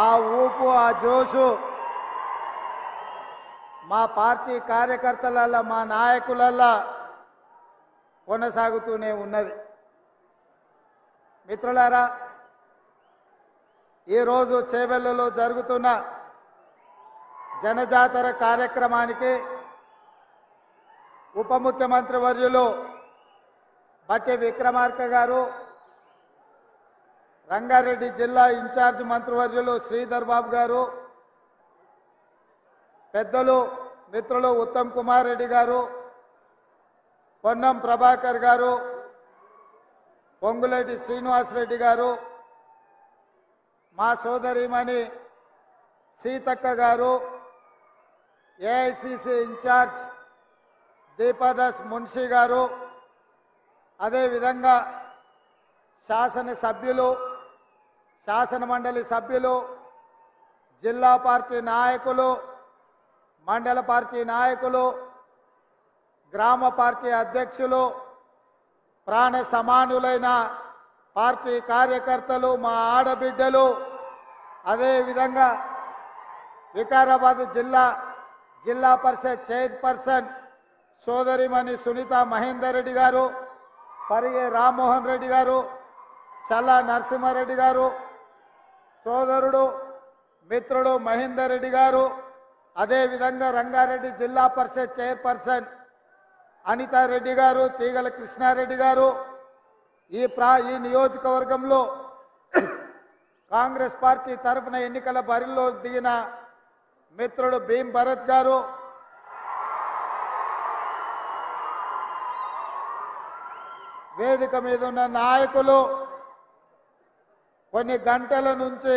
ఆ ఊపు ఆ జోషు మా పార్టీ కార్యకర్తలల్ల మా నాయకులల్ల కొనసాగుతూనే ఉన్నది. మిత్రులారా, ఈరోజు చేవెళ్లలో జరుగుతున్న జనజాతర కార్యక్రమానికి ఉప ముఖ్యమంత్రి వర్యులు బట్టి విక్రమార్క గారు, రంగారెడ్డి జిల్లా ఇన్ఛార్జ్ మంత్రివర్యులు శ్రీధర్ బాబు గారు, పెద్దలు మిత్రులు ఉత్తమ్ కుమార్ రెడ్డి గారు, పొన్నం ప్రభాకర్ గారు, పొంగులేటి శ్రీనివాసరెడ్డి గారు, మా సోదరిమణి సీతక్క గారు, ఏఐసిసి ఇన్ఛార్జ్ దీపాదాస్ మున్షి గారు, అదేవిధంగా శాసనసభ్యులు, శాసన మండలి సభ్యులు, జిల్లా పార్టీ నాయకులు, మండల పార్టీ నాయకులు, గ్రామ పార్టీ అధ్యక్షులు, ప్రాణ సమానులైన పార్టీ కార్యకర్తలు, మా ఆడబిడ్డలు, అదేవిధంగా వికారాబాద్ జిల్లా పరిషత్ చైర్పర్సన్ సోదరిమణి సునీత మహేందర్ రెడ్డి గారు, పరిగే రామ్మోహన్ రెడ్డి గారు, చల్లా నరసింహారెడ్డి గారు, సోదరుడు మిత్రుడు మహేందర్ రెడ్డి గారు, అదేవిధంగా రంగారెడ్డి జిల్లా పరిషత్ చైర్పర్సన్ అనితారెడ్డి గారు, తీగల కృష్ణారెడ్డి గారు, ఈ నియోజకవర్గంలో కాంగ్రెస్ పార్టీ తరఫున ఎన్నికల బరిలో దిగిన మిత్రుడు భీం భరత్ గారు, వేదిక మీద ఉన్న నాయకులు, కొన్ని గంటల నుంచి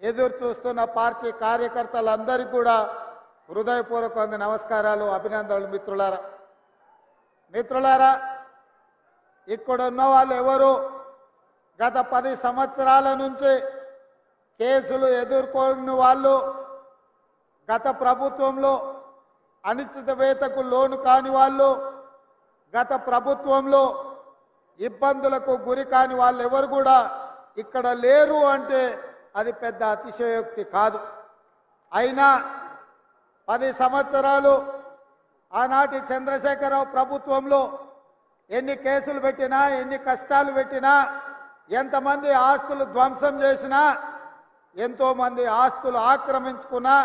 ఎదురు చూస్తున్న పార్టీ కార్యకర్తలందరికీ కూడా హృదయపూర్వకంగా నమస్కారాలు, అభినందనలు. మిత్రులారా, ఇక్కడున్న వాళ్ళు ఎవరు గత 10 సంవత్సరాల నుంచి కేసులు ఎదుర్కొని వాళ్ళు, గత ప్రభుత్వంలో అనిశ్చితవేతకు లోను కాని వాళ్ళు, గత ప్రభుత్వంలో ఇబ్బందులకు గురి కాని వాళ్ళు ఎవరు కూడా ఇక్కడ లేరు అంటే అది పెద్ద అతిశయోక్తి కాదు. అయినా 10 సంవత్సరాలు ఆనాటి చంద్రశేఖరరావు ప్రభుత్వంలో ఎన్ని కేసులు పెట్టినా, ఎన్ని కష్టాలు పెట్టినా, ఎంతమంది ఆస్తులు ధ్వంసం చేసినా, ఎంతోమంది ఆస్తులు ఆక్రమించుకున్నా,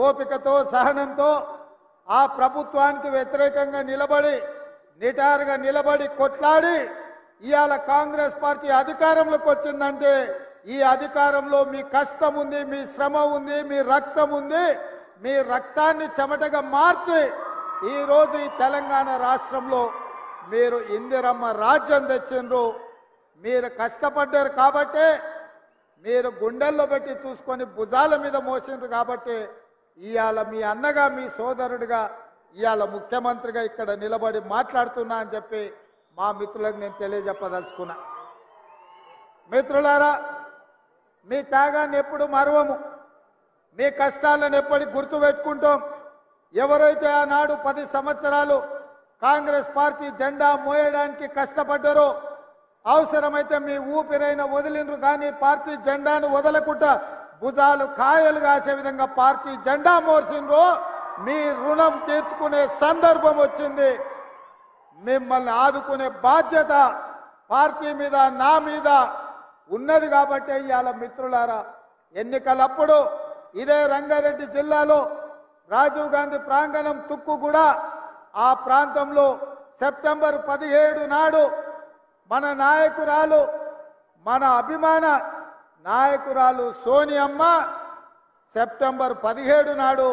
ఓపికతో సహనంతో ఆ ప్రభుత్వానికి వ్యతిరేకంగా నిలబడి, నిటారుగా నిలబడి కొట్లాడి ఇవాళ కాంగ్రెస్ పార్టీ అధికారంలోకి వచ్చిందంటే ఈ అధికారంలో మీ కష్టం ఉంది, మీ శ్రమ ఉంది, మీ రక్తం ఉంది. మీ రక్తాన్ని చెమటగా మార్చి ఈరోజు ఈ తెలంగాణ రాష్ట్రంలో మీరు ఇందిరమ్మ రాజ్యం తెచ్చిండ్రు. మీరు కష్టపడ్డారు కాబట్టే, మీరు గుండెల్లో పెట్టి చూసుకొని భుజాల మీద మోసిండ్రు కాబట్టి ఇవాళ మీ అన్నగా, మీ సోదరుడిగా, ఇవాళ ముఖ్యమంత్రిగా ఇక్కడ నిలబడి మాట్లాడుతున్నా అని చెప్పి మా మిత్రులకు నేను తెలియజెప్పదలుచుకున్నా. మిత్రులారా, మీ త్యాగాన్ని ఎప్పుడు మరవము, మీ కష్టాలను ఎప్పటికి గుర్తు పెట్టుకుంటాం. ఎవరైతే ఆనాడు 10 సంవత్సరాలు కాంగ్రెస్ పార్టీ జెండా మోయడానికి కష్టపడ్డారో, అవసరమైతే మీ ఊపిరైన వదిలిండ్రు కానీ పార్టీ జెండాను వదలకుండా భుజాలు కాయలు కాసే విధంగా పార్టీ జెండా మోసిండ్రో, మీ రుణం తీర్చుకునే సందర్భం వచ్చింది. మిమ్మల్ని ఆదుకునే బాధ్యత పార్టీ మీద, నా మీద ఉన్నది కాబట్టి ఇవాళ మిత్రులారా, ఎన్నికలప్పుడు ఇదే రంగారెడ్డి జిల్లాలో రాజీవ్ గాంధీ ప్రాంగణం తుక్కుగూడ, ఆ ప్రాంతంలో సెప్టెంబర్ 17 నాడు మన నాయకురాలు, మన అభిమాన నాయకురాలు సోనియమ్మ సెప్టెంబర్ 17 నాడు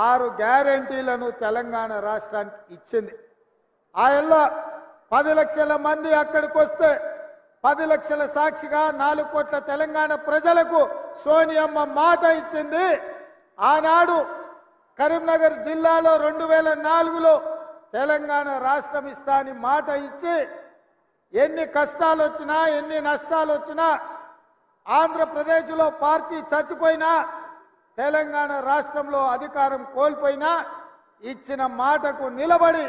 6 గ్యారెంటీలను తెలంగాణ రాష్ట్రానికి ఇచ్చింది. ఆయల్లో 10 లక్షల మంది అక్కడికి వస్తే 10 లక్షల సాక్షిగా 4 కోట్ల తెలంగాణ ప్రజలకు సోనియమ్మ మాట ఇచ్చింది. ఆనాడు కరీంనగర్ జిల్లాలో 2004లో తెలంగాణ రాష్ట్రం ఇస్తా అని మాట ఇచ్చి, ఎన్ని కష్టాలు వచ్చినా, ఎన్ని నష్టాలు వచ్చినా, ఆంధ్రప్రదేశ్లో పార్టీ చచ్చిపోయినా, తెలంగాణ రాష్ట్రంలో అధికారం కోల్పోయినా, ఇచ్చిన మాటకు నిలబడి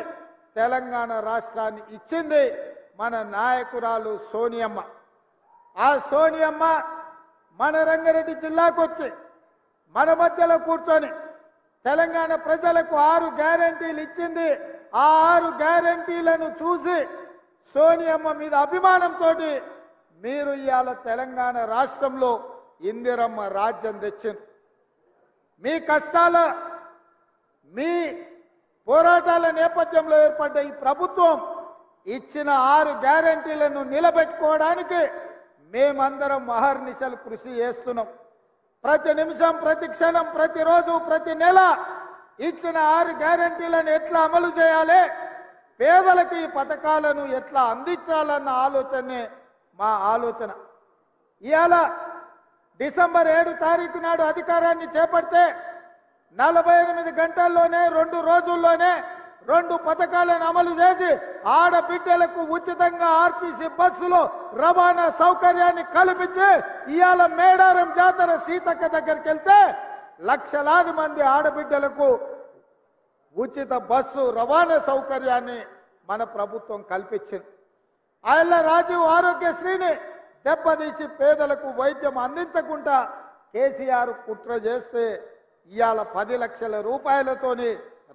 తెలంగాణ రాష్ట్రాన్ని ఇచ్చింది మన నాయకురాలు సోనియమ్మ. ఆ సోనియమ్మ మన రంగారెడ్డి జిల్లాకు వచ్చి మన మధ్యలో కూర్చొని తెలంగాణ ప్రజలకు 6 గ్యారెంటీలు ఇచ్చింది. ఆ 6 గ్యారెంటీలను చూసి సోనియమ్మ మీద అభిమానంతో మీరు ఇవాళ తెలంగాణ రాష్ట్రంలో ఇందిరమ్మ రాజ్యం తెచ్చింది. మీ కష్టాల మీ పోరాటాల నేపథ్యంలో ఏర్పడ్డ ఈ ప్రభుత్వం ఇచ్చిన 6 గ్యారెంటీలను నిలబెట్టుకోవడానికి మేమందరం మహర్నిశలు కృషి చేస్తున్నాం. ప్రతి నిమిషం, ప్రతి క్షణం, ప్రతిరోజు, ప్రతి నెల ఇచ్చిన 6 గ్యారెంటీలను ఎట్లా అమలు చేయాలి, పేదలకు ఈ పథకాలను ఎట్లా అందించాలన్న ఆలోచనే మా ఆలోచన. ఇవాళ డిసెంబర్ 7 తారీఖు నాడు అధికారాన్ని చేపడితే 48 గంటల్లోనే 2 రోజుల్లోనే 2 పథకాలను అమలు చేసి ఆడబిడ్డలకు ఉచితంగా ఆర్టీసీ బస్సులో రవాణా సౌకర్యాన్ని కల్పించి ఇవాళ మేడారం జాతర సీతక్క దగ్గరికి వెళ్తే లక్షలాది మంది ఆడబిడ్డలకు ఉచిత బస్సు రవాణా సౌకర్యాన్ని మన ప్రభుత్వం కల్పించింది. ఆయన రాజీవ్ ఆరోగ్యశ్రీని దెబ్బతీసి పేదలకు వైద్యం అందించకుండా కేసీఆర్ కుట్ర చేస్తే ఇవాళ 10 లక్షల రూపాయలతోని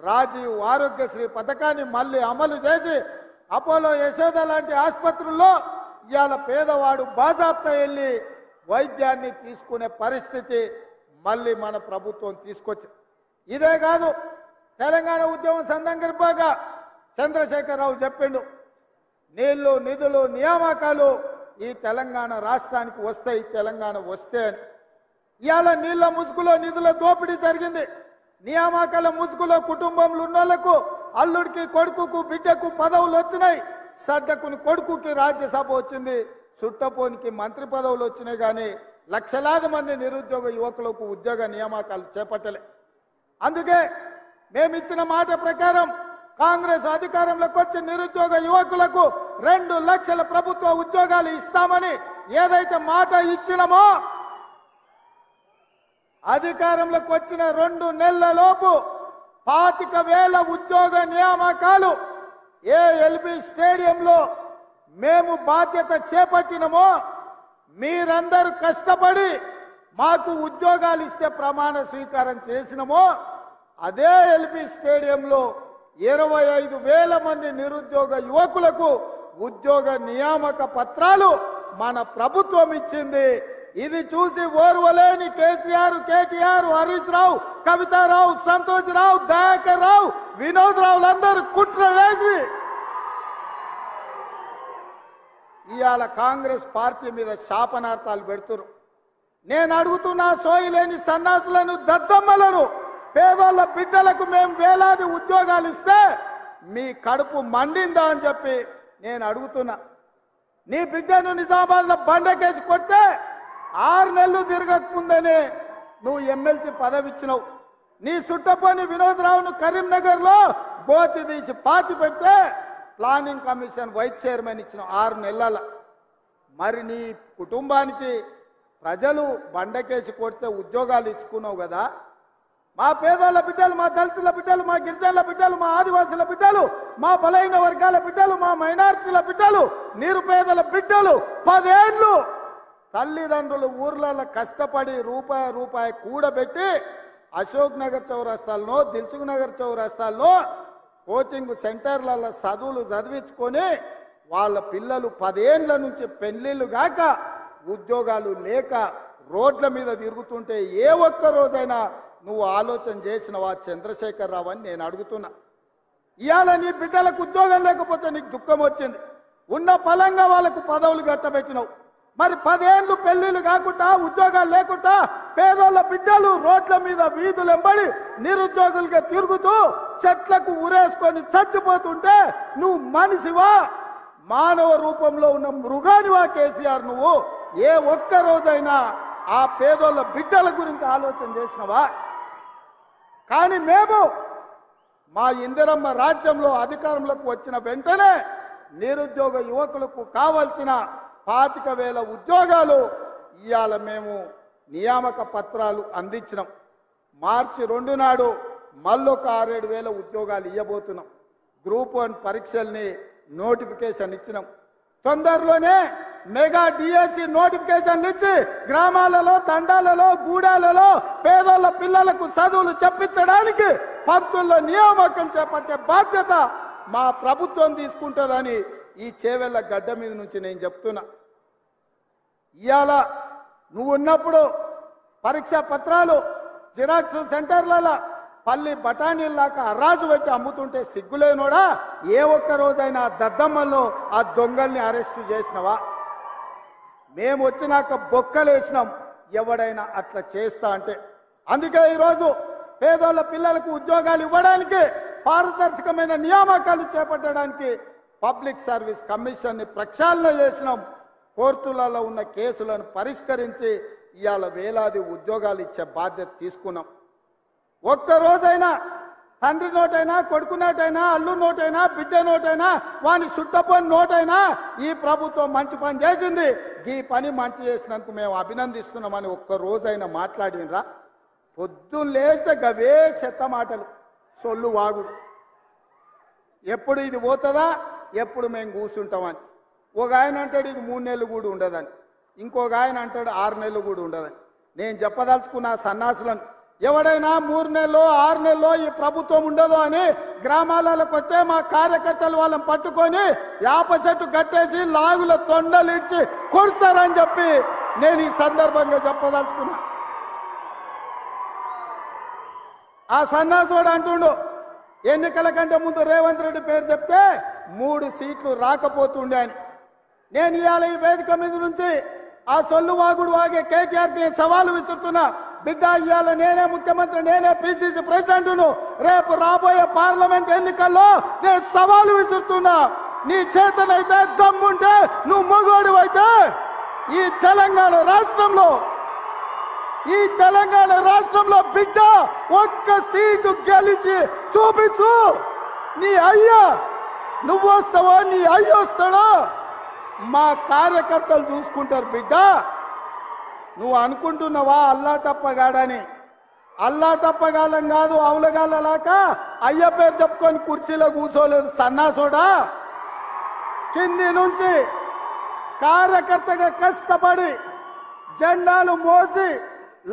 రాజీవ్ ఆరోగ్యశ్రీ పథకాన్ని మళ్ళీ అమలు చేసి అపోలో యశోద లాంటి ఆసుపత్రుల్లో ఇవాళ పేదవాడు బాజాప్తా వెళ్ళి వైద్యాన్ని తీసుకునే పరిస్థితి మళ్ళీ మన ప్రభుత్వం తీసుకొచ్చింది. ఇదే కాదు, తెలంగాణ ఉద్యమం సందర్భంగా చంద్రశేఖరరావు చెప్పిండు, నీళ్లు, నిధులు, నియామకాలు ఈ తెలంగాణ రాష్ట్రానికి వస్తాయి, తెలంగాణ వస్తే అని. ఇవాళ నీళ్ల ముసుగులో నిధుల దోపిడీ జరిగింది. నియామకాల ముసుగులో కుటుంబంలో ఉన్న వాళ్లకు అల్లుడికి, కొడుకుకు, బిడ్డకు పదవులు వచ్చినాయి. సడ్డకుని కొడుకుకి రాజ్యసభ వచ్చింది, చుట్టపోనికి మంత్రి పదవులు వచ్చినాయి. కానీ లక్షలాది మంది నిరుద్యోగ యువకులకు ఉద్యోగ నియామకాలు చేపట్టలే. అందుకే మేమిచ్చిన మాట ప్రకారం కాంగ్రెస్ అధికారంలోకి వచ్చి నిరుద్యోగ యువకులకు 2 లక్షల ప్రభుత్వ ఉద్యోగాలు ఇస్తామని ఏదైతే మాట ఇచ్చినామో అధికారంలోకి వచ్చిన 2 నెలల లోపు 25,000 ఉద్యోగ నియామకాలు ఎల్బీ స్టేడియంలో మేము బాధ్యత చేపట్టినమో మీరందరూ కష్టపడి మాకు ఉద్యోగాలు ఇస్తే ప్రమాణ స్వీకారం చేసినమో అదే ఎల్బీ స్టేడియంలో 25,000 మంది నిరుద్యోగ యువకులకు ఉద్యోగ నియామక పత్రాలు మన ప్రభుత్వం ఇచ్చింది. ఇది చూసి ఓర్వలేని కేసీఆర్, కేటీఆర్, హరీష్ రావు, కవితారావు, సంతోష్ రావు, దయాకర్ రావు, వినోద్ రావులందరూ కుట్ర చేసి ఇవాళ కాంగ్రెస్ పార్టీ మీద శాపనార్థాలు పెడుతున్నారు. నేను అడుగుతున్నా, సోయిలేని సన్నాసులను, దద్దమ్మలను, పేదోళ్ళ బిడ్డలకు మేము వేలాది ఉద్యోగాలు ఇస్తే మీ కడుపు మండిందా అని చెప్పి నేను అడుగుతున్నా. నీ బిడ్డను నిజామాబాద్లో బండకేసి కొడితే 6 నెలలు తిరగకముందనే నువ్వు ఎమ్మెల్సీ పదవి ఇచ్చినావు. నీ సుట్టపోని వినోద్ రావును కరీంనగర్లో గోతి తీసి పాతి పెడితే ప్లానింగ్ కమిషన్ వైస్ చైర్మన్ ఇచ్చిన 6 నెలల. మరి నీ కుటుంబానికి ప్రజలు బండకేసి కొడితే ఉద్యోగాలు ఇచ్చుకున్నావు కదా. మా పేదల బిడ్డలు, మా దళితుల బిడ్డలు, మా గిరిజనుల బిడ్డలు, మా ఆదివాసుల బిడ్డలు, మా బలహీన వర్గాల బిడ్డలు, మా మైనారిటీల బిడ్డలు, నిరుపేదల బిడ్డలు 10 ఏళ్ళు తల్లిదండ్రులు ఊర్లలో కష్టపడి రూపాయి కూడబెట్టి అశోక్ నగర్ చౌరస్తాల్లో, దిల్సుఖ్ నగర్ చౌరస్తాల్లో కోచింగ్ సెంటర్లలో చదువులు చదివించుకొని వాళ్ళ పిల్లలు 10 ఏళ్ల నుంచి పెళ్లిళ్ళు గాక ఉద్యోగాలు లేక రోడ్ల మీద తిరుగుతుంటే ఏ ఒక్క రోజైనా నువ్వు ఆలోచన చేసినవా చంద్రశేఖరరావు అని నేను అడుగుతున్నా. ఇవాళ నీ బిడ్డలకు ఉద్యోగం లేకపోతే నీకు దుఃఖం వచ్చింది. ఉన్న పలంగా వాళ్ళకు పదవులు కట్టబెట్టినావు. మరి 10 ఏళ్ళు పెళ్లిళ్ళు కాకుండా ఉద్యోగాలు లేకుండా పేదోళ్ళ బిడ్డలు రోడ్ల మీద వీధులు ఎంబడి నిరుద్యోగులుగా తిరుగుతూ చెట్లకు ఉరేసుకొని చచ్చిపోతుంటే నువ్వు మనిషివా, మానవ రూపంలో ఉన్న మృగానివా కేసీఆర్? నువ్వు ఏ ఒక్క రోజైనా ఆ పేదోళ్ళ బిడ్డల గురించి ఆలోచన చేసినవా? కానీ మేము మా ఇందిరమ్మ రాజ్యంలో అధికారంలోకి వచ్చిన వెంటనే నిరుద్యోగ యువకులకు కావాల్సిన 25,000 ఉద్యోగాలు ఇవాళ మేము నియామక పత్రాలు అందించినాం. మార్చి 2 నాడు మళ్ళొక 6,000 ఉద్యోగాలు ఇవ్వబోతున్నాం. గ్రూప్ 1 పరీక్షల్ని నోటిఫికేషన్ ఇచ్చినాం. తొందరలోనే మెగా డిఎస్సి నోటిఫికేషన్లు ఇచ్చి గ్రామాలలో తండాలలో గూడాలలో పేదోళ్ళ పిల్లలకు చదువులు చెప్పించడానికి పంతుల్లో నియామకం చేపట్టే బాధ్యత మా ప్రభుత్వం తీసుకుంటుందని ఈ చేవెళ్ళ గడ్డ మీద నుంచి నేను చెప్తున్నా. ఇవాళ నువ్వు ఉన్నప్పుడు పరీక్షా పత్రాలు జిరాక్స్ సెంటర్లలో పల్లి బఠానీల్లాక అరాజు పెట్టి అమ్ముతుంటే సిగ్గులేనోడా ఏ ఒక్క రోజైనా దద్దమ్మల్లో ఆ దొంగల్ని అరెస్టు చేసినవా? మేము వచ్చినాక బొక్కలేసినాం ఎవడైనా అట్లా చేస్తా అంటే. అందుకే ఈరోజు పేదోళ్ళ పిల్లలకు ఉద్యోగాలు ఇవ్వడానికి పారదర్శకమైన నియామకాలు చేపట్టడానికి పబ్లిక్ సర్వీస్ కమిషన్ని ప్రక్షాళన చేసినాం. కోర్టులలో ఉన్న కేసులను పరిష్కరించి ఇవాళ వేలాది ఉద్యోగాలు ఇచ్చే బాధ్యత తీసుకున్నాం. ఒక్కరోజైనా తండ్రి నోటైనా కొడుకు నోటైనా అల్లు నోటైనా బిడ్డ నోటైనా వాని సుట్టపని నోటైనా ఈ ప్రభుత్వం మంచి పని చేసింది, ఈ పని మంచి చేసినందుకు మేము అభినందిస్తున్నామని ఒక్క రోజైనా మాట్లాడినరా? పొద్దున్న లేస్తే గవే చెత్త మాటలు, సొల్లు వాగుడు. ఎప్పుడు ఇది పోతుందా, ఎప్పుడు మేము కూర్చుంటామని. ఒక ఆయన అంటాడు ఇది 3 నెలలు కూడా ఉండదని, ఇంకొక ఆయన అంటాడు 6 నెలలు కూడా ఉండదని. నేను చెప్పదలుచుకున్న సన్నాసులను ఎవడైనా 3 నెలలో 6 నెలలో ఈ ప్రభుత్వం ఉండదు అని గ్రామాలకు వచ్చే మా కార్యకర్తలు వాళ్ళని పట్టుకొని యాప చెట్టు కట్టేసి లాగుల తొండలిడ్చి కొడతారని చెప్పి నేను ఈ సందర్భంగా చెప్పదలుచుకున్నా. ఆ సన్నాసుడు అంటుండు ఎన్నికల కంటే ముందు రేవంత్ రెడ్డి పేరు చెప్తే 3 సీట్లు రాకపోతుండే అని. నేను ఇవాళ ఈ వేదిక మీద నుంచి ఆ సొల్లు వాగుడు వాగే కేటీఆర్కి నేను సవాలు విసురుతున్నా. బిడ్డ ఇవాళ నేనే ముఖ్యమంత్రి, నేనే పిసిసి ప్రెసిడెంట్ను. రేపు రాబోయే పార్లమెంట్ ఎన్నికల్లో నేను సవాలు విసురుతున్నా. నీ చేతనైతే దమ్ముంటే నువ్వు మొగోడు అయితే ఈ తెలంగాణ రాష్ట్రంలో బిడ్డ ఒక్క సీటు గెలిచి చూపించు. నీ అయ్యా నువ్వు వస్తావో నీ అయ్య వస్తాడో మా కార్యకర్తలు చూసుకుంటారు. బిడ్డ నువ్వు అనుకుంటున్నావా అల్లా తప్పగాడని? అల్లా తప్పగాలం కాదు, అవులగాళ్ళలాక అయ్య పేరు చెప్పుకొని కుర్చీలో కూర్చోలేదు సన్నాసోడా. కింది నుంచి కార్యకర్తగా కష్టపడి జెండాలు మోసి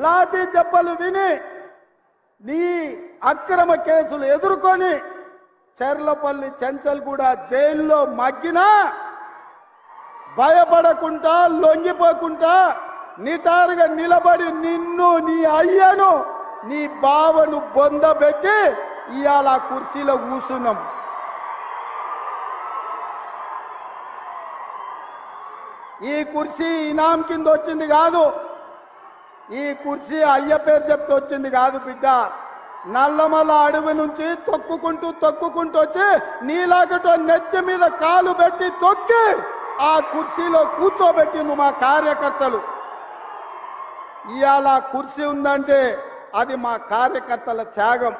లాఠీ దెబ్బలు విని నీ అక్రమ కేసులు ఎదుర్కొని చెర్లపల్లి చెంచల్గూడ జైల్లో మగ్గినా భయపడకుండా లొంగిపోకుండా నిటారుగా నిలబడి నిన్ను నీ అయ్యను నీ బావను బొందబెట్టి ఇవాళ కుర్చీలో కూర్చున్నాం. ఈ కుర్చీ ఇనాం కింద వచ్చింది కాదు, ఈ కుర్చీ అయ్య పేరు చెప్తే వచ్చింది కాదు బిడ్డ. నల్లమల్ల అడవి నుంచి తొక్కుకుంటూ వచ్చి నీలాగటో నెత్తి మీద కాలు పెట్టి తొక్కి ఆ కుర్చీలో కూర్చోబెట్టి నువ్వు మా కార్యకర్తలు. ఇవాళ కుర్చీ ఉందంటే అది మా కార్యకర్తల త్యాగం.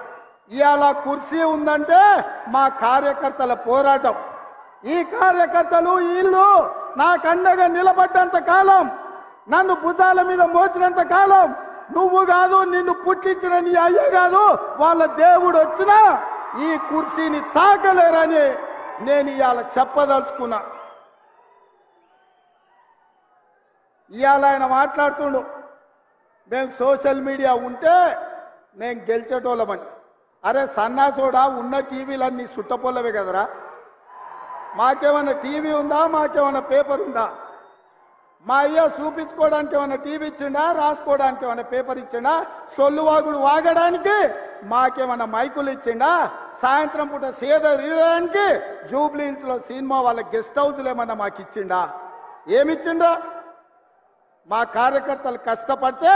ఇవాళ కుర్చీ ఉందంటే మా కార్యకర్తల పోరాటం. ఈ కార్యకర్తలు వీళ్ళు నాకు అండగా నిలబడ్డంత కాలం, నన్ను భుజాల మీద మోసినంత కాలం నువ్వు కాదు, నిన్ను పుట్టించిన నీ అయ్య కాదు, వాళ్ళ దేవుడు వచ్చినా ఈ కుర్చీని తాకలేరని నేను ఇవాళ చెప్పదలుచుకున్నా. ఇవాళ ఆయన మాట్లాడుతుండు మేము సోషల్ మీడియా ఉంటే మేము గెలిచేటోళ్ళమని. అరే సన్నాసోడా, ఉన్న టీవీలన్నీ సుట్టపొల్లవే కదరా. మాకేమన్నా టీవీ ఉందా, మాకేమన్నా పేపర్ ఉందా? మా అయ్య చూపించుకోవడానికి ఏమన్నా టీవీ ఇచ్చిండా, రాసుకోవడానికి ఏమన్నా పేపర్ ఇచ్చిండా? సొల్లువాగుడు వాగడానికి మాకేమన్నా మైకులు ఇచ్చిండా? సాయంత్రం పూట సేద రీయడానికి జూబ్లీహిల్స్లో సినిమా వాళ్ళ గెస్ట్ హౌస్లు ఏమన్నా మాకు ఇచ్చిండా? ఏమిచ్చిండా? మా కార్యకర్తలు కష్టపడితే,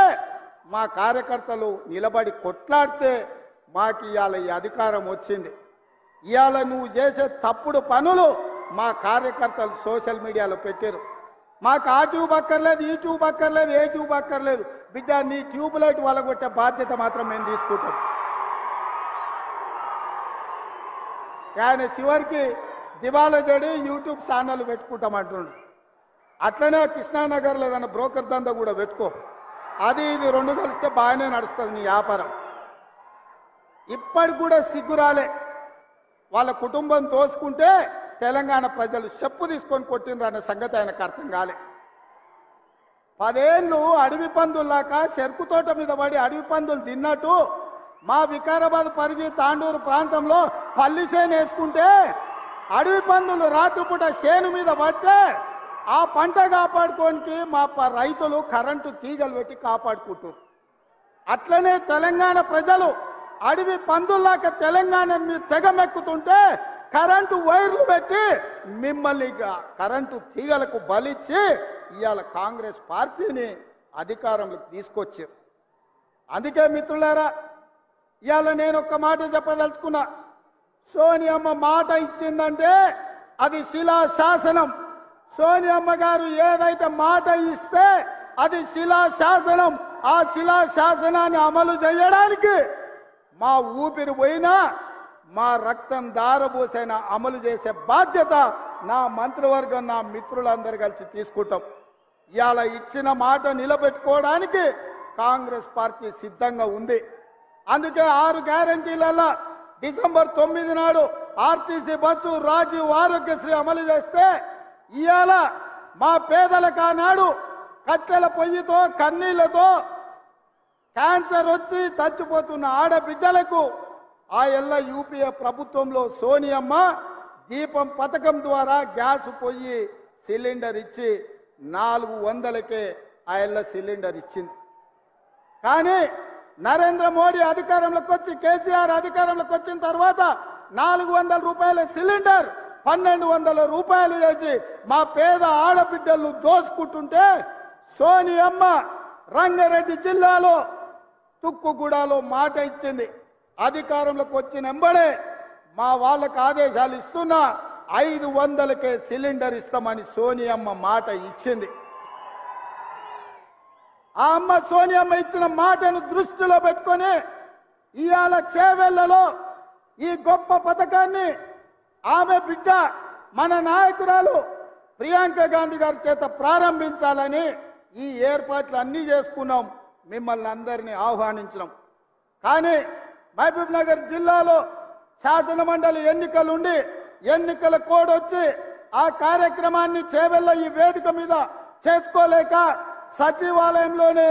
మా కార్యకర్తలు నిలబడి కొట్లాడితే మాకు ఇవాళ ఈ అధికారం వచ్చింది. ఇవాళ నువ్వు చేసే తప్పుడు పనులు మా కార్యకర్తలు సోషల్ మీడియాలో పెట్టారు. మాకు ఆ ట్యూబ్ అక్కర్లేదు, ఈ ట్యూబ్ అక్కర్లేదు, ఏ ట్యూబ్ అక్కర్లేదు. బిడ్డ నీ ట్యూబ్ లైట్ వలగొట్టే బాధ్యత మాత్రం మేము తీసుకుంటాం. ఆయన చివరికి దివాలా చెడి యూట్యూబ్ ఛానల్ పెట్టుకుంటామంటుండు. అట్లనే కృష్ణానగర్లో ఏదైనా బ్రోకర్ దందా కూడా పెట్టుకో. అది ఇది 2 కలిస్తే బాగానే నడుస్తుంది నీ వ్యాపారం. ఇప్పటికి కూడా సిగ్గురాలే. వాళ్ళ కుటుంబం తోసుకుంటే తెలంగాణ ప్రజలు చెప్పు తీసుకొని కొట్టిండ్రు అనే సంగతి ఆయనకు అర్థం కాలే. 10 ఏళ్ళు అడవి పందుల్లాక చెరుకు తోట మీద పడి అడవి పందులు తిన్నట్టు మా వికారాబాద్ పరిధి తాండూరు ప్రాంతంలో పల్లి చేను వేసుకుంటే అడవి పందులు రాత్రిపూట చేను మీద పడితే ఆ పంట కాపాడుకోనికి మా రైతులు కరెంటు తీగలు పెట్టి కాపాడుకుంటారు. అట్లనే తెలంగాణ ప్రజలు అడవి పందుల్లాక తెలంగాణ మీరు తెగమెక్కుతుంటే కరెంటు వైర్లు పెట్టి మిమ్మల్ని కరెంటు తీగలకు బలిచ్చి ఇవాళ కాంగ్రెస్ పార్టీని అధికారంలోకి తీసుకొచ్చారు. అందుకే మిత్రులారా, ఇవాళ నేను ఒక్క మాట చెప్పదలుచుకున్నా. సోనియమ్మ మాట ఇచ్చిందంటే అది శిలాశాసనం. సోనియమ్మ గారు ఏదైతే మాట ఇస్తే అది శిలాశాసనం. ఆ శిలాశాసనాన్ని అమలు చేయడానికి మా ఊపిరి పోయినా మా రక్తం దారబోసైనా అమలు చేసే బాధ్యత నా మంత్రివర్గం నా మిత్రులందరూ కలిసి తీసుకుంటాం. ఇవాళ ఇచ్చిన మాట నిలబెట్టుకోవడానికి కాంగ్రెస్ పార్టీ సిద్ధంగా ఉంది. అందుకే 6 గ్యారంటీలలో డిసెంబర్ 9 నాడు ఆర్టీసీ బస్సు, రాజీవ్ ఆరోగ్యశ్రీ అమలు చేస్తే ఇవాళ మా పేదలకు ఆనాడు కట్టెల పొయ్యితో కన్నీళ్లతో క్యాన్సర్ వచ్చి చచ్చిపోతున్న ఆడబిడ్డలకు ఆ యూపీఏ ప్రభుత్వంలో సోనియమ్మ దీపం పథకం ద్వారా గ్యాస్ పొయ్యి సిలిండర్ ఇచ్చి 400కే ఆ సిలిండర్ ఇచ్చింది. కానీ నరేంద్ర మోడీ అధికారంలోకి వచ్చి కేసీఆర్ అధికారంలోకి వచ్చిన తర్వాత 400 రూపాయల సిలిండర్ 1200 రూపాయలు చేసి మా పేద ఆడబిడ్డలను దోసుకుంటుంటే సోనియమ్మ రంగారెడ్డి జిల్లాలో తుక్కుగూడలో మాట ఇచ్చింది. అధికారంలోకి వచ్చిన వెంబడే మా వాళ్ళకు ఆదేశాలు ఇస్తున్నా 500కే సిలిండర్ ఇస్తామని సోనియమ్మ మాట ఇచ్చింది. ఆ అమ్మ సోనియమ్మ ఇచ్చిన మాటను దృష్టిలో పెట్టుకొని ఇవాళ చేవెళ్లలో ఈ గొప్ప పథకాన్ని ఆమె బిడ్డ మన నాయకురాలు ప్రియాంక గాంధీ గారి చేత ప్రారంభించాలని ఈ ఏర్పాట్లు అన్నీ చేసుకున్నాం. మిమ్మల్ని అందరినీ ఆహ్వానించినాం. కానీ మహబూబ్ నగర్ జిల్లాలో శాసన మండలి ఎన్నికలుండి ఎన్నికల కోడ్ వచ్చి ఆ కార్యక్రమాన్ని చేవెళ్ళ ఈ వేదిక మీద చేసుకోలేక సచివాలయంలోనే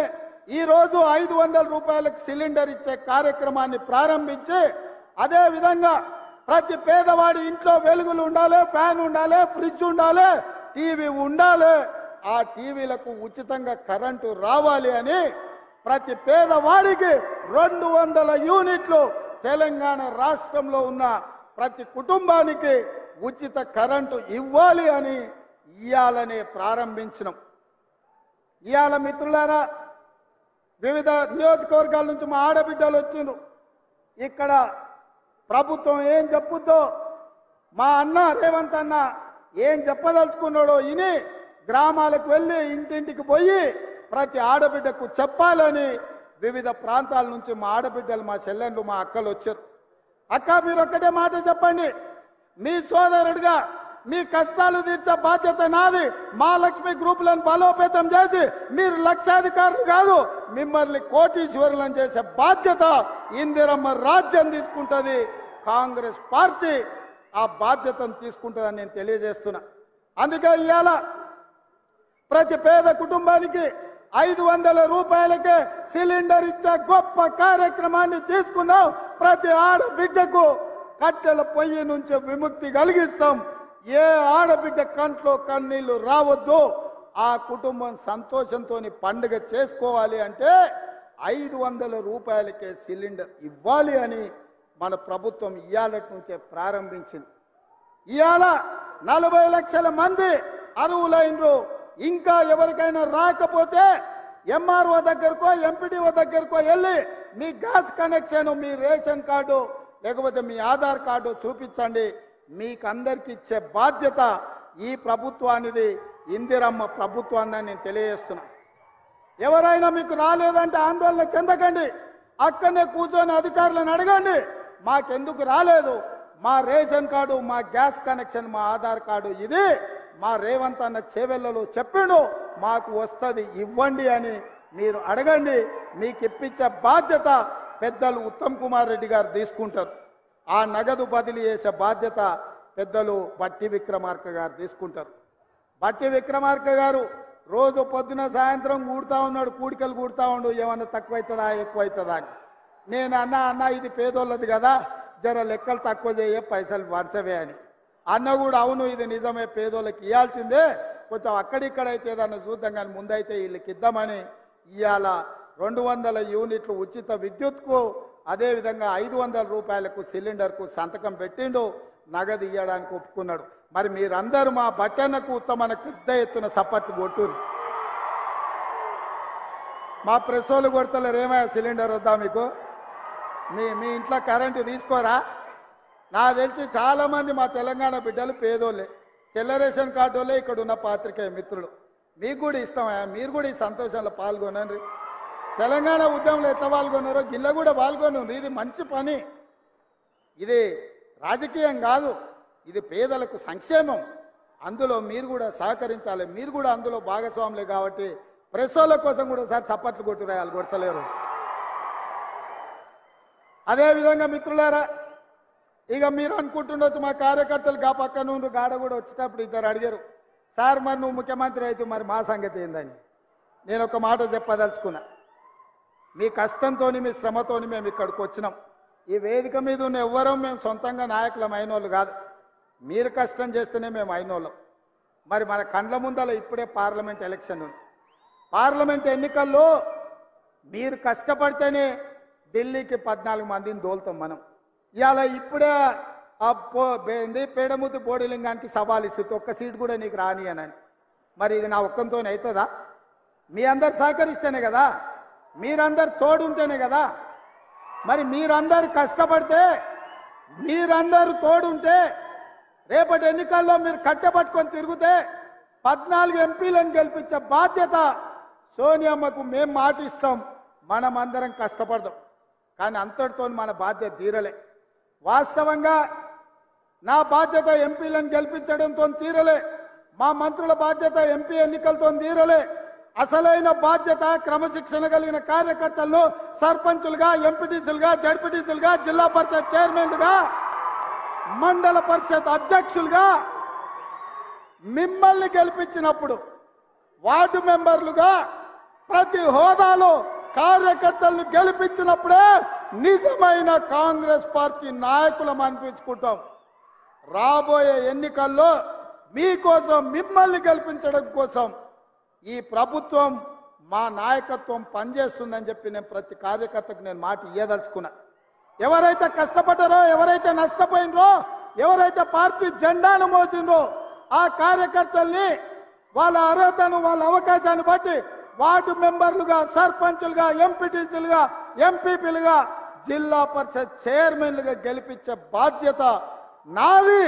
ఈ రోజు 500 రూపాయలకు సిలిండర్ ఇచ్చే కార్యక్రమాన్ని ప్రారంభించి అదే విధంగా ప్రతి పేదవాడి ఇంట్లో వెలుగులు ఉండాలి, ఫ్యాన్ ఉండాలి, ఫ్రిడ్జ్ ఉండాలి, టీవీ ఉండాలి. ఆ టీవీలకు ఉచితంగా కరెంటు రావాలి అని ప్రతి పేదవాడికి 200 యూనిట్లు తెలంగాణ రాష్ట్రంలో ఉన్న ప్రతి కుటుంబానికి ఉచిత కరెంటు ఇవ్వాలి అని ఇయాలనే ప్రారంభించినాం. ఇయాల మిత్రులారా, వివిధ నియోజకవర్గాల నుంచి మా ఆడబిడ్డలు వచ్చిండ్రు. ఇక్కడ ప్రభుత్వం ఏం చెప్పుద్దో మా అన్న రేవంత్ అన్న ఏం చెప్పదలుచుకున్నాడో ఇని గ్రామాలకు వెళ్ళి ఇంటింటికి పోయి ప్రతి ఆడబిడ్డకు చెప్పాలని వివిధ ప్రాంతాల నుంచి మా ఆడబిడ్డలు, మా చెల్లెళ్ళు, మా అక్కలు వచ్చారు. అక్క, మీరు ఒక్కటే మాట చెప్పండి, మీ సోదరుడిగా మీ కష్టాలు తీర్చే బాధ్యత నాది. మా లక్ష్మి గ్రూపులను బలోపేతం చేసి మీరు లక్షాధికారులు కాదు, మిమ్మల్ని కోటీశ్వరులను చేసే బాధ్యత ఇందిరమ్మ రాజ్యం తీసుకుంటుంది. కాంగ్రెస్ పార్టీ ఆ బాధ్యతను తీసుకుంటుందని నేను తెలియజేస్తున్నా. అందుకే ఇవాళ ప్రతి పేద కుటుంబానికి 500 రూపాయలకే సిలిండర్ ఇచ్చే గొప్ప కార్యక్రమాన్ని తీసుకున్నాం. ప్రతి ఆడబిడ్డకు కట్టెల పొయ్యి నుంచి విముక్తి కలిగిస్తాం. ఏ ఆడబిడ్డ కంట్లో కన్నీళ్లు రావద్దు. ఆ కుటుంబం సంతోషంతో పండుగ చేసుకోవాలి అంటే 500 రూపాయలకే సిలిండర్ ఇవ్వాలి అని మన ప్రభుత్వం ఇయాలటి నుంచే ప్రారంభించింది. ఇవాళ 40 లక్షల మంది అర్హులైనరు. ఇంకా ఎవరికైనా రాకపోతే ఎంఆర్ఓ దగ్గరకో ఎంపీడీఓ దగ్గరకో వెళ్ళి మీ గ్యాస్ కనెక్షన్, మీ రేషన్ కార్డు లేకపోతే మీ ఆధార్ కార్డు చూపించండి. మీకు అందరికి ఇచ్చే బాధ్యత ఈ ప్రభుత్వానిది, ఇందిరమ్మ ప్రభుత్వాన్ని నేను తెలియజేస్తున్నా. ఎవరైనా మీకు రాలేదంటే ఆందోళన చెందకండి, అక్కడనే కూర్చొని అధికారులను అడగండి, మాకెందుకు రాలేదు, మా రేషన్ కార్డు, మా గ్యాస్ కనెక్షన్, మా ఆధార్ కార్డు ఇది మా రేవంత్ అన్న చేవెళ్లలో చెప్పిండు, మాకు వస్తుంది ఇవ్వండి అని మీరు అడగండి. మీకు ఇప్పించే బాధ్యత పెద్దలు ఉత్తమ్ కుమార్ రెడ్డి గారు తీసుకుంటారు. ఆ నగదు బదిలీ చేసే బాధ్యత పెద్దలు బట్టి విక్రమార్క గారు తీసుకుంటారు. బట్టి విక్రమార్క గారు రోజు పొద్దున సాయంత్రం కూడుతూ ఉన్నాడు, కూడికలు కూడుతూ ఉండు, ఏమన్నా తక్కువవుతుందా ఎక్కువవుతుందా అని. నేను అన్న ఇది పేదోళ్ళది కదా, జర లెక్కలు తక్కువ చేయ, పైసలు వంచవే అని. అన్న కూడా అవును ఇది నిజమే, పేదోళ్ళకి ఇవ్వాల్సిందే, కొంచెం అక్కడిక్కడైతే ఏదన్నా చూద్దాం కానీ ముందైతే వీళ్ళకి ఇద్దామని ఇవాళ 200 యూనిట్లు ఉచిత విద్యుత్కు, అదేవిధంగా 500 రూపాయలకు సిలిండర్కు సంతకం పెట్టిండు, నగదు ఇవ్వడానికి ఒప్పుకున్నాడు. మరి మీరందరూ మా బట్టన్నకు ఉత్తమన పెద్ద ఎత్తున సపోర్ట్ కొట్టురు. మా ప్రెస్ వాళ్ళు కొడతలేరు, ఏమయ్యా సిలిండర్ వద్దా మీకు? మీ ఇంట్లో కరెంటు తీసుకోరా? నాకు తెలిసి చాలామంది మా తెలంగాణ బిడ్డలు పేదోళ్ళే, తెల్ల రేషన్ కార్డు వాళ్ళే ఇక్కడ ఉన్న పాత్రికేయ మిత్రులు. మీకు కూడా ఇస్తామయ్యా, మీరు కూడా ఈ సంతోషంలో పాల్గొనండి. తెలంగాణ ఉద్యమంలో ఎట్లా పాల్గొన్నారో గిల్ల కూడా పాల్గొనండి. ఇది మంచి పని, ఇది రాజకీయం కాదు, ఇది పేదలకు సంక్షేమం. అందులో మీరు కూడా సహకరించాలి, మీరు కూడా అందులో భాగస్వాములే. కాబట్టి ప్రెస్ వాళ్ళ కోసం కూడా సార్ చప్పట్లు కొట్టురాయాలి, కొడతలేరు. అదేవిధంగా మిత్రులారా, ఇక మీరు అనుకుంటుండొచ్చు మా కార్యకర్తలు గా పక్క నుండి గాడ కూడా వచ్చేటప్పుడు ఇద్దరు అడిగారు, సార్ మరి నువ్వు ముఖ్యమంత్రి అయితే మరి మా సంగతి ఏందని. నేను ఒక మాట చెప్పదలుచుకున్నా, మీ కష్టంతో మీ శ్రమతో మేము ఇక్కడికి వచ్చినాం. ఈ వేదిక మీద ఉన్న ఎవ్వరూ మేము సొంతంగా నాయకులం అయినోళ్ళు కాదు, మీరు కష్టం చేస్తేనే మేము అయినోళ్ళం. మరి మన కండ్ల ముందల ఇప్పుడే పార్లమెంట్ ఎలక్షన్ ఉంది. పార్లమెంట్ ఎన్నికల్లో మీరు కష్టపడితేనే ఢిల్లీకి 14 మందిని దోలుతాం మనం. ఇవాళ ఇప్పుడే పేడముద్దు బోడిలింగానికి సవాల్ ఇస్తుంది, ఒక్క సీటు కూడా నీకు రాని అని. మరి ఇది నా ఒక్కంతో అవుతుందా? మీ అందరు సహకరిస్తేనే కదా, మీరందరు తోడుంటేనే కదా. మరి మీరందరు కష్టపడితే, మీరందరూ తోడుంటే, రేపటి ఎన్నికల్లో మీరు కట్టెపట్టుకొని తిరిగితే 14 ఎంపీలను గెలిపించే బాధ్యత సోనియమ్మకు మేము మాటిస్తాం. మనమందరం కష్టపడదాం, కానీ అంతటితో మన బాధ్యత తీరలే. వాస్తవంగా నా బాధ్యత ఎంపీలను గెలిపించడంతో తీరలే, మా మంత్రుల బాధ్యత ఎంపీ ఎన్నికలతో తీరలే. అసలైన బాధ్యత క్రమశిక్షణ కలిగిన కార్యకర్తలను సర్పంచులుగా, ఎంపీటీసీలుగా, జడ్పీటీసీలుగా, జిల్లా పరిషత్ చైర్మన్లుగా, మండల పరిషత్ అధ్యక్షులుగా మిమ్మల్ని గెలిపించినప్పుడు, వార్డు మెంబర్లుగా ప్రతి హోదాలో కార్యకర్తలను గెలిపించినప్పుడే నిజమైన కాంగ్రెస్ పార్టీ నాయకులం అనిపించుకుంటాం. రాబోయే ఎన్నికల్లో మీకోసం, మిమ్మల్ని గెలిపించడం కోసం ఈ ప్రభుత్వం, మా నాయకత్వం పనిచేస్తుందని చెప్పి నేను ప్రతి కార్యకర్తకు నేను మాట ఇయ్యదలుచుకున్నా. ఎవరైతే కష్టపడ్డారో, ఎవరైతే నష్టపోయినరో, ఎవరైతే పార్టీ జెండాను మోసిండ్రో ఆ కార్యకర్తల్ని వాళ్ళ అర్హతను, వాళ్ళ అవకాశాన్ని బట్టి వార్డు మెంబర్లుగా, సర్పంచులుగా, ఎంపీటీసీలుగా, ఎంపీపీలుగా, జిల్లా పరిషత్ చైర్మన్లుగా గెలిపించే బాధ్యత నాది,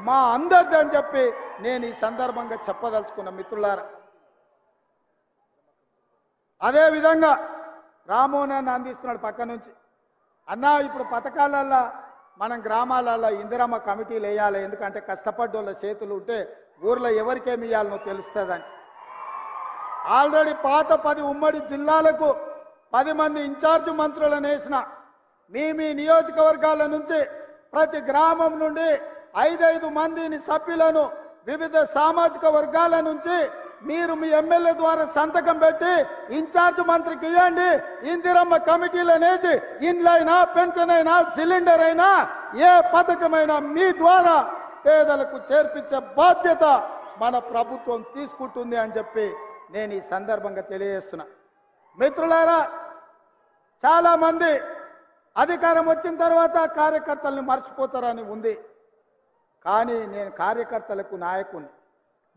మా అందరిది అని చెప్పి నేను ఈ సందర్భంగా చెప్పదలుచుకున్న మిత్రులారా. అదేవిధంగా రామోనాన్ని అందిస్తున్నాడు పక్క నుంచి. అన్నా ఇప్పుడు పథకాలల్లో మనం గ్రామాలలో ఇందిరమ్మ కమిటీలు వేయాలి, ఎందుకంటే కష్టపడ్డోళ్ళ చేతులు ఉంటే ఊర్లో ఎవరికేమి ఇవ్వాలనో తెలుస్తుందని. ఆల్రెడీ పాత 10 ఉమ్మడి జిల్లాలకు 10 మంది ఇన్ఛార్జ్ మంత్రులను వేసిన. మీ నియోజకవర్గాల నుంచి ప్రతి గ్రామం నుండి 5 మందిని సభ్యులను వివిధ సామాజిక వర్గాల నుంచి మీరు మీ ఎమ్మెల్యే ద్వారా సంతకం పెట్టి ఇన్ఛార్జ్ మంత్రికి ఇవ్వండి. ఇందిరమ్మ కమిటీలను వేసి ఇండ్లైనా, పెన్షన్ అయినా, సిలిండర్ అయినా, ఏ పథకమైనా మీ ద్వారా పేదలకు చేర్పించే బాధ్యత మన ప్రభుత్వం తీసుకుంటుంది అని చెప్పి నేను ఈ సందర్భంగా తెలియజేస్తున్నా. మిత్రులారా, చాలా మంది అధికారం వచ్చిన తర్వాత కార్యకర్తల్ని మర్చిపోతారని ఉంది, కానీ నేను కార్యకర్తలకు నాయకుని,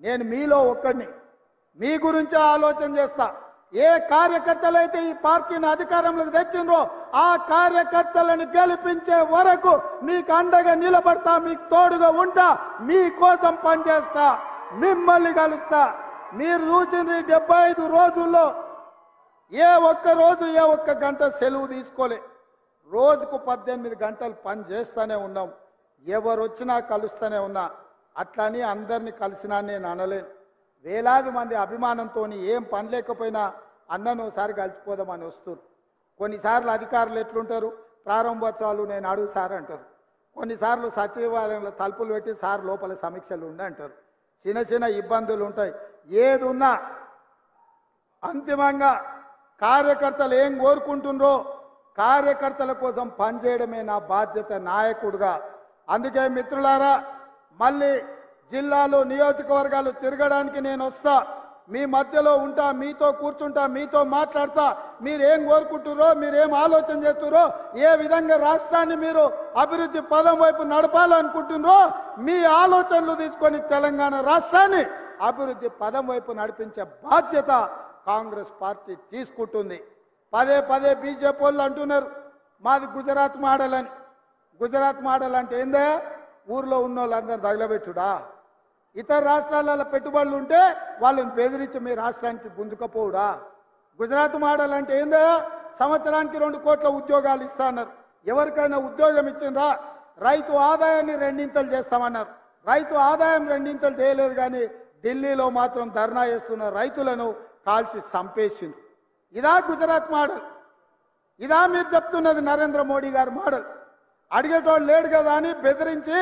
నేను మీలో ఒక్కడిని. మీ గురించి ఆలోచన చేస్తా. ఏ కార్యకర్తలైతే ఈ పార్టీని అధికారంలోకి తెచ్చిండ్రో ఆ కార్యకర్తలను గెలిపించే వరకు మీకు అండగా నిలబడతా, మీకు తోడుగా ఉంటా, మీకోసం పనిచేస్తా, మిమ్మల్ని కలుస్తా. మీరు చూసిన 75 రోజుల్లో ఏ ఒక్క రోజు, ఏ ఒక్క గంట సెలవు తీసుకోలే. రోజుకు 18 గంటలు పని చేస్తూనే ఉన్నాం. ఎవరు వచ్చినా కలుస్తూనే ఉన్నా. అట్లని అందరినీ కలిసినా నేను అనలేను. వేలాది మంది అభిమానంతో ఏం పని లేకపోయినా అన్నను ఒకసారి కలిసిపోదామని వస్తారు. కొన్నిసార్లు అధికారులు ఎట్లుంటారు, ప్రారంభోత్సవాలు నేను అడుగు సార్ అంటారు. కొన్నిసార్లు సచివాలయంలో తలుపులు పెట్టి సార్ లోపల సమీక్షలు ఉండి అంటారు. చిన్న చిన్న ఇబ్బందులు ఉంటాయి. ఏది ఉన్నా అంతిమంగా కార్యకర్తలు ఏం కోరుకుంటుండ్రో కార్యకర్తల కోసం పనిచేయడమే నా బాధ్యత నాయకుడిగా. అందుకే మిత్రులారా, మళ్ళీ జిల్లాలో నియోజకవర్గాలు తిరగడానికి నేను వస్తా, మీ మధ్యలో ఉంటా, మీతో కూర్చుంటా, మీతో మాట్లాడతా. మీరేం కోరుకుంటున్నారో, మీరేం ఆలోచన చేస్తున్నారో, ఏ విధంగా రాష్ట్రాన్ని మీరు అభివృద్ధి పదం వైపు నడపాలనుకుంటున్నారో మీ ఆలోచనలు తీసుకొని తెలంగాణ రాష్ట్రాన్ని అభివృద్ధి పదం వైపు నడిపించే బాధ్యత కాంగ్రెస్ పార్టీ తీసుకుంటుంది. పదే పదే బీజేపీ వాళ్ళు అంటున్నారు మాది గుజరాత్ మోడల్ అని. గుజరాత్ మోడల్ అంటే ఏందే? ఊర్లో ఉన్న వాళ్ళందరూ తగలబెట్టుడా? ఇతర రాష్ట్రాలలో పెట్టుబడులు ఉంటే వాళ్ళని బెదిరించి మీ రాష్ట్రానికి గుంజుకపోవుడా? గుజరాత్ మోడల్ అంటే ఏందో? సంవత్సరానికి 2 కోట్ల ఉద్యోగాలు ఇస్తాన్నారు. ఎవరికైనా ఉద్యోగం ఇచ్చిండ్రా? రైతు ఆదాయాన్ని 2 చేస్తామన్నారు. రైతు ఆదాయం 2 చేయలేదు, కానీ ఢిల్లీలో మాత్రం ధర్నా చేస్తున్న రైతులను కాల్చి చంపేసింది. ఇదా గుజరాత్ మోడల్? ఇదా మీరు చెప్తున్నది నరేంద్ర మోడీ గారి మోడల్? అడిగేటోళ్ళు లేడు కదా అని బెదిరించి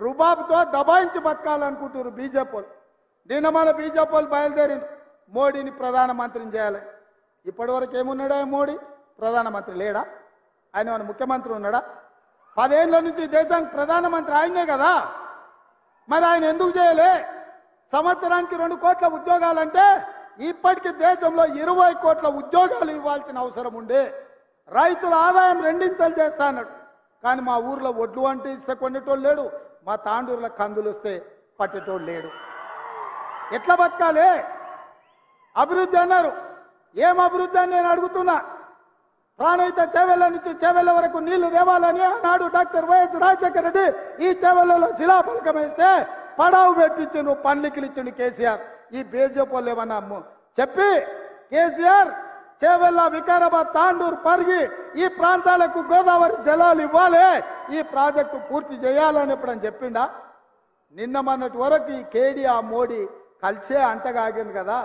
రుబాబుతో దబాయించి బతకాలనుకుంటున్నారు బీజేపీ వాళ్ళు. నిన్న మన బీజేపీ వాళ్ళు బయలుదేరింది మోడీని ప్రధానమంత్రిని చేయాలి. ఇప్పటివరకు ఏమున్నాడా మోడీ? ప్రధానమంత్రి లేడా? ఆయన మన ముఖ్యమంత్రి ఉన్నాడా? 10 ఏళ్ల నుంచి దేశానికి ప్రధానమంత్రి ఆయనే కదా. మరి ఆయన ఎందుకు చేయలే? సంవత్సరానికి 2 కోట్ల ఉద్యోగాలంటే ఇప్పటికీ దేశంలో 20 కోట్ల ఉద్యోగాలు ఇవ్వాల్సిన అవసరం ఉండే. రైతుల ఆదాయం 2 చేస్తా అన్నాడు, కానీ మా ఊర్లో ఒడ్లు అంటే ఇస్తే కొనేటోళ్ళు లేడు, మా తాండూరులో కందులు వస్తే పట్టేటోళ్ళు లేడు. ఎట్లా బతకాలి? అభివృద్ధి అన్నారు. ఏం అభివృద్ధి అని నేను అడుగుతున్నా. ప్రాణహిత చేవెళ్ళ నుంచి చేవెళ్ళ వరకు నీళ్లు తేవాలని ఆనాడు డాక్టర్ వైఎస్ రాజశేఖర రెడ్డి ఈ చేవెళ్ళలో శిలాఫలకం వేస్తే పడావు పెట్టించిండు, పన్లికలు ఇచ్చిండు కేసీఆర్. ఈ బీజేపీ వాళ్ళు ఏమన్నా చెప్పి కేసీఆర్ చేవెళ్ళ, వికారాబాద్, తాండూరు, పరిగి ఈ ప్రాంతాలకు గోదావరి జలాలు ఇవ్వాలి, ఈ ప్రాజెక్టు పూర్తి చేయాలని ఎప్పుడని చెప్పిండా? నిన్న మొన్నటి వరకు ఈ కేడీ ఆ మోడీ కలిసే అంటగాగింది కదా.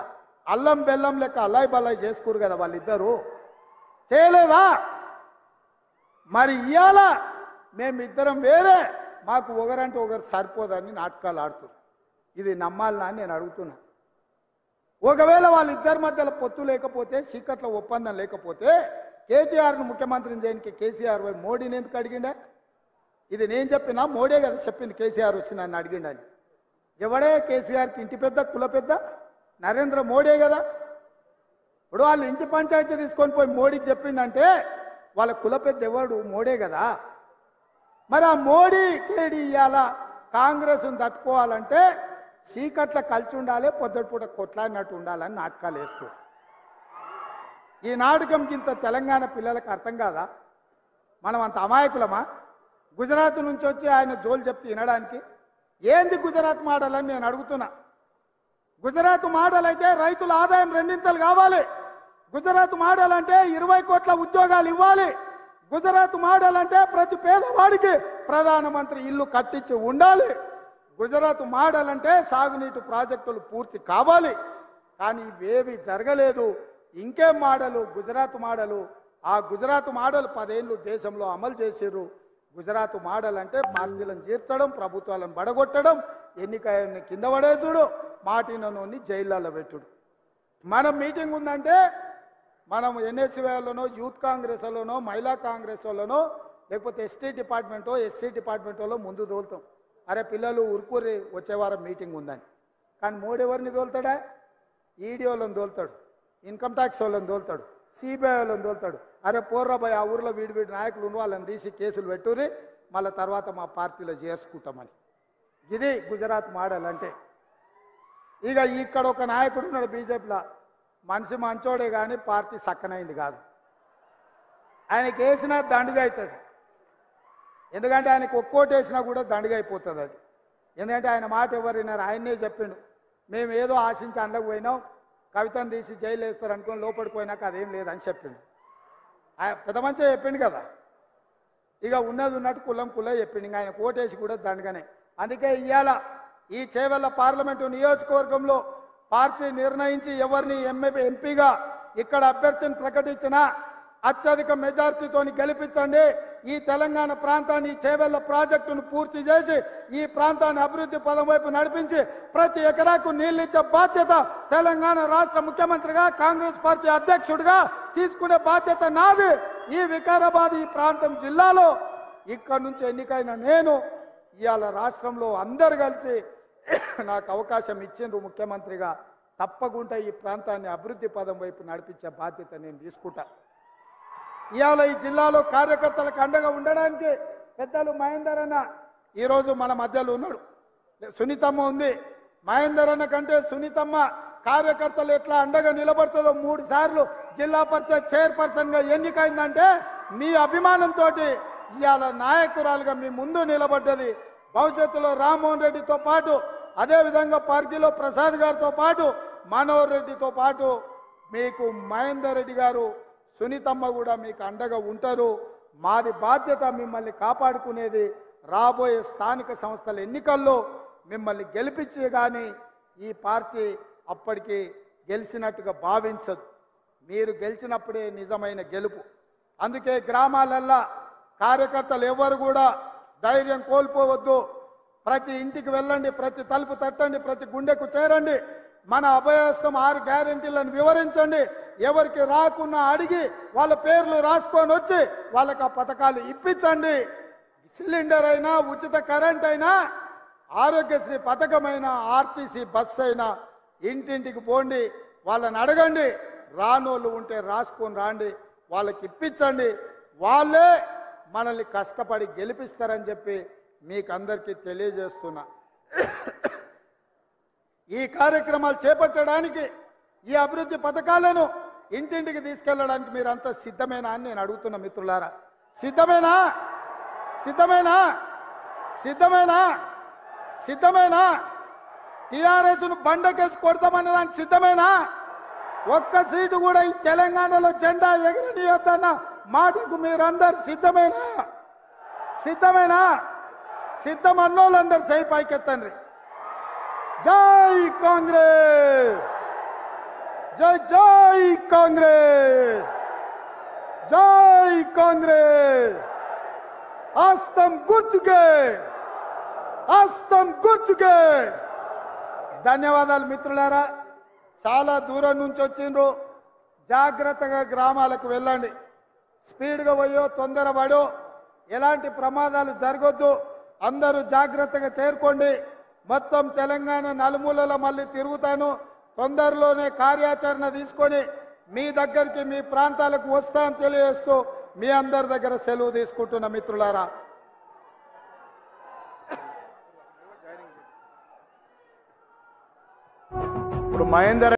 అల్లం బెల్లం లెక్క అల్లాయి బల్లాయి చేసుకురు కదా వాళ్ళిద్దరూ. చేయలేదా? మరి ఇవాళ మేమిద్దరం వేరే, మాకు ఒకరంటే ఒకరు సరిపోదని నాటకాలు ఆడుతున్నారు. ఇది నమ్మాలనా అని నేను అడుగుతున్నా. ఒకవేళ వాళ్ళిద్దరి మధ్యలో పొత్తు లేకపోతే, చీకట్ల ఒప్పందం లేకపోతే కేటీఆర్ను ముఖ్యమంత్రిని చేయడానికి కేసీఆర్ మోడీని ఎందుకు అడిగిండా? ఇది నేను చెప్పినా? మోడీ కదా చెప్పింది కేసీఆర్ వచ్చి నన్ను అడిగిండని. ఎవడే కేసీఆర్కి ఇంటి పెద్ద, కుల పెద్ద? నరేంద్ర మోడీ కదా. ఇప్పుడు వాళ్ళు ఇంటి పంచాయతీ తీసుకొని పోయి మోడీకి చెప్పిండంటే వాళ్ళ కుల పెద్ద ఎవడు? మోడీ కదా. మరి ఆ మోడీ కేడీ ఇవాళ కాంగ్రెస్ను తట్టుకోవాలంటే చీకట్ల కలిసి ఉండాలి, పొద్దుటిపూట కొట్లాడినట్టు ఉండాలని నాటకాలు వేస్తూ ఈ నాటకం కింద తెలంగాణ పిల్లలకు అర్థం కాదా? మనం అంత అమాయకులమా? గుజరాత్ నుంచి వచ్చి ఆయన జోలు చెప్తే వినడానికి. ఏంది గుజరాత్ మోడల్ అని నేను అడుగుతున్నా. గుజరాత్ మోడల్ అయితే రైతుల ఆదాయం 2 కావాలి. గుజరాత్ మోడల్ అంటే 20 కోట్ల ఉద్యోగాలు ఇవ్వాలి. గుజరాత్ మోడల్ అంటే ప్రతి పేదవాడికి ప్రధానమంత్రి ఇల్లు కట్టించి ఉండాలి. గుజరాత్ మోడల్ అంటే సాగునీటి ప్రాజెక్టులు పూర్తి కావాలి. కానీ ఇవేవి జరగలేదు. ఇంకేం మోడలు? గుజరాత్ మోడలు. ఆ గుజరాత్ మోడల్ 10 ఏళ్ళు దేశంలో అమలు చేసిర్రు. గుజరాత్ మోడల్ అంటే పార్టీలను చేర్చడం, ప్రభుత్వాలను బడగొట్టడం, ఎన్నికని కింద పడేసుడు, మాటినోని జైళ్ళలో పెట్టుడు. మనం మీటింగ్ ఉందంటే మనం ఎన్ఎస్సీలోనో, యూత్ కాంగ్రెస్లోనో, మహిళా కాంగ్రెస్లోనో, లేకపోతే ఎస్టీ డిపార్ట్మెంటో, ఎస్సీ డిపార్ట్మెంటోలో ముందు తోలుతాం. అరే పిల్లలు ఉరుకూరి వచ్చే వారం మీటింగ్ ఉందని. కానీ మోడీ ఎవరిని తోలుతాడా? ఈడీ వాళ్ళని తోలుతాడు, ఇన్కమ్ ట్యాక్స్ వాళ్ళని తోలుతాడు, సిబిఐ వాళ్ళని తోలుతాడు. అరే పోర్రాబాయ్, ఆ ఊర్లో వీడి నాయకులు ఉన్న వాళ్ళని తీసి కేసులు పెట్టుర్రి, మళ్ళీ తర్వాత మా పార్టీలో చేసుకుంటామని. ఇది గుజరాత్ మోడల్ అంటే. ఇక ఇక్కడ ఒక నాయకుడు ఉన్నాడు బీజేపీలో, మనిషి మంచోడే కానీ పార్టీ సక్కనైంది కాదు. ఆయనకి వేసినా దండుగా అవుతుంది. ఎందుకంటే ఆయనకు ఒక్కోటి వేసినా కూడా దండుగా అయిపోతుంది అది. ఎందుకంటే ఆయన మాట ఎవరు విన్నారు? ఆయన్నే చెప్పిండు, మేము ఏదో ఆశించి అండకు పోయినాం, కవితను తీసి జైలు వేస్తారు అనుకుని లోపలికి పోయినాక అదేం లేదని చెప్పిండు. పెద్ద మంచిగా చెప్పిండు కదా. ఇక ఉన్నది ఉన్నట్టు కులం చెప్పిండు. ఇంకా ఆయన కోటేసి కూడా దండగానే. అందుకే ఇవాళ ఈ చేవెళ్ళ పార్లమెంటు నియోజకవర్గంలో పార్టీ నిర్ణయించి ఎవరిని ఎంపీగా ఇక్కడ అభ్యర్థిని ప్రకటించినా అత్యధిక మెజార్టీతో గెలిపించండి. ఈ తెలంగాణ ప్రాంతాన్ని చేవెళ్ల ప్రాజెక్టును పూర్తి చేసి ఈ ప్రాంతాన్ని అభివృద్ధి పదం వైపు నడిపించి ప్రతి ఎకరాకు నీళ్లిచ్చే బాధ్యత తెలంగాణ రాష్ట్ర ముఖ్యమంత్రిగా కాంగ్రెస్ పార్టీ అధ్యక్షుడిగా తీసుకునే బాధ్యత నాది. ఈ వికారాబాద్ ఈ ప్రాంతం జిల్లాలో ఇక్కడ నుంచి ఎన్నికైన నేను ఇవాళ రాష్ట్రంలో అందరు కలిసి నాకు అవకాశం ఇచ్చిండ్రు ముఖ్యమంత్రిగా. తప్పకుండా ఈ ప్రాంతాన్ని అభివృద్ధి పదం వైపు నడిపించే బాధ్యత నేను తీసుకుంటా. ఇవాళ ఈ జిల్లాలో కార్యకర్తలకు అండగా ఉండడానికి పెద్దలు మహేందర్ అన్న ఈరోజు మన మధ్యలో ఉన్నాడు. సునీతమ్మ ఉంది. మహేందర్ అన్న కంటే సునీతమ్మ కార్యకర్తలు ఎట్లా అండగా నిలబడుతుందో 3 సార్లు జిల్లా పరిషత్ చైర్పర్సన్గా ఎన్నికైందంటే మీ అభిమానంతో ఇవాళ నాయకురాలుగా మీ ముందు నిలబడ్డది. భవిష్యత్తులో రామ్మోహన్ రెడ్డితో పాటు అదేవిధంగా పార్టీలో ప్రసాద్ గారితో పాటు మనోహర్ రెడ్డితో పాటు మీకు మహేందర్ రెడ్డి గారు సునీతమ్మ కూడా మీకు అండగా ఉంటారు. మాది బాధ్యత మిమ్మల్ని కాపాడుకునేది. రాబోయే స్థానిక సంస్థల ఎన్నికల్లో మిమ్మల్ని గెలిపించే కానీ ఈ పార్టీ అప్పటికి గెలిచినట్టుగా భావించదు. మీరు గెలిచినప్పుడే నిజమైన గెలుపు. అందుకే గ్రామాలల్లో కార్యకర్తలు ఎవరు కూడా ధైర్యం కోల్పోవద్దు. ప్రతి ఇంటికి వెళ్ళండి, ప్రతి తలుపు తట్టండి, ప్రతి గుండెకు చేరండి. మన అభయహస్తం 6 గ్యారెంటీలను వివరించండి. ఎవరికి రాకున్నా అడిగి వాళ్ళ పేర్లు రాసుకొని వచ్చి వాళ్ళకి ఆ పథకాలు ఇప్పించండి. సిలిండర్ అయినా, ఉచిత కరెంట్ అయినా, ఆరోగ్యశ్రీ పథకమైనా, ఆర్టీసీ బస్సు అయినా ఇంటింటికి పోండి, వాళ్ళని అడగండి. రానోళ్ళు ఉంటే రాసుకొని రాండి, వాళ్ళకి ఇప్పించండి. వాళ్ళే మనల్ని కష్టపడి గెలిపిస్తారని చెప్పి మీకు అందరికీ తెలియజేస్తున్నా. ఈ కార్యక్రమాలు చేపట్టడానికి, ఈ అభివృద్ధి పథకాలను ఇంటింటికి తీసుకెళ్లడానికి మీరంతా సిద్ధమేనా అని నేను అడుగుతున్నా మిత్రులారా. సిద్ధమేనా? సిద్ధమేనా? సిద్ధమేనా? సిద్ధమేనా? టీఆర్ఎస్ను బండకేసి కొడతామన్న దానికి సిద్ధమేనా? ఒక్క సీటు కూడా ఈ తెలంగాణలో జెండా ఎగరనీయొద్దన్న మాటకు మీరందరు సిద్ధమేనా? సిద్ధమేనా? సిద్ధం అన్నోళ్ళందరూ సై పైకెత్తండి. జై కాంగ్రెస్, జై జై కాంగ్రెస్, జై కాంగ్రెస్. హస్తం గుర్తుకే, హస్తం గుర్తుకే. ధన్యవాదాలు మిత్రులారా. చాలా దూరం నుంచి వచ్చిండ్రు. జాగ్రత్తగా గ్రామాలకు వెళ్ళండి. స్పీడ్గా పోయో తొందరపడో ఎలాంటి ప్రమాదాలు జరగొద్దు. అందరూ జాగ్రత్తగా చేరుకోండి. మొత్తం తెలంగాణ నలుమూలలో మళ్ళీ తిరుగుతాను. తొందరలోనే కార్యాచరణ తీసుకొని మీ దగ్గరికి, మీ ప్రాంతాలకు వస్తాను తెలియజేస్తూ మీ అందరి దగ్గర సెలవు తీసుకుంటున్న మిత్రులారా. ఇప్పుడు మహేందర్